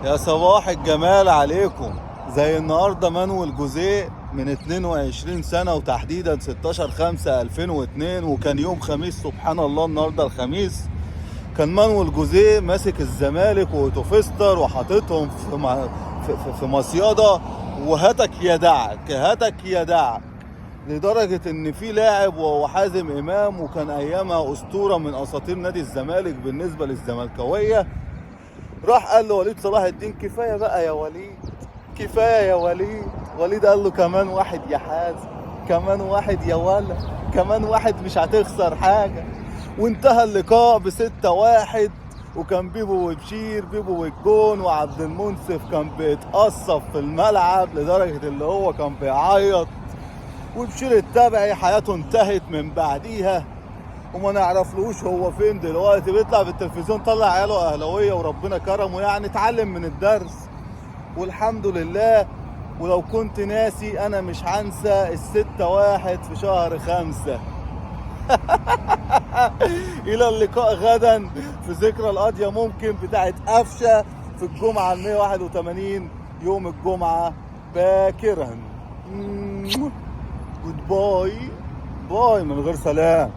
يا صباح الجمال عليكم. زي النهارده مانويل جوزيه من 22 سنة وتحديدا 16/5/2002، وكان يوم خميس. سبحان الله النهارده الخميس. كان مانويل جوزيه ماسك الزمالك وتوفيستر وحاططهم في مصيدة، وهتك يدعك هتك يدعك، لدرجة ان في لاعب وهو حازم امام، وكان ايامها اسطورة من اساطير نادي الزمالك بالنسبة للزملكاوية، راح قال له وليد صلاح الدين: كفايه بقى يا وليد، كفايه يا وليد. وليد قال له: كمان واحد يا حازم، كمان واحد يا ولا، كمان واحد مش هتخسر حاجه. وانتهى اللقاء ب6-1. وكان بيبو وبشير، بيبو والجون، وعبد المنصف كان بيتقصف في الملعب لدرجه اللي هو كان بيعيط. وبشير التبعي حياته انتهت من بعديها، وما نعرفلوش هو فين دلوقتي. بيطلع في التلفزيون طلع عياله اهلاويه وربنا كرمه، يعني اتعلم من الدرس والحمد لله. ولو كنت ناسي انا مش هنسى 6-1 في شهر 5. الى اللقاء غدا في ذكرى القاضية ممكن بتاعت قفشة في الجمعة 181 يوم الجمعة باكرا. جود باي باي من غير سلام.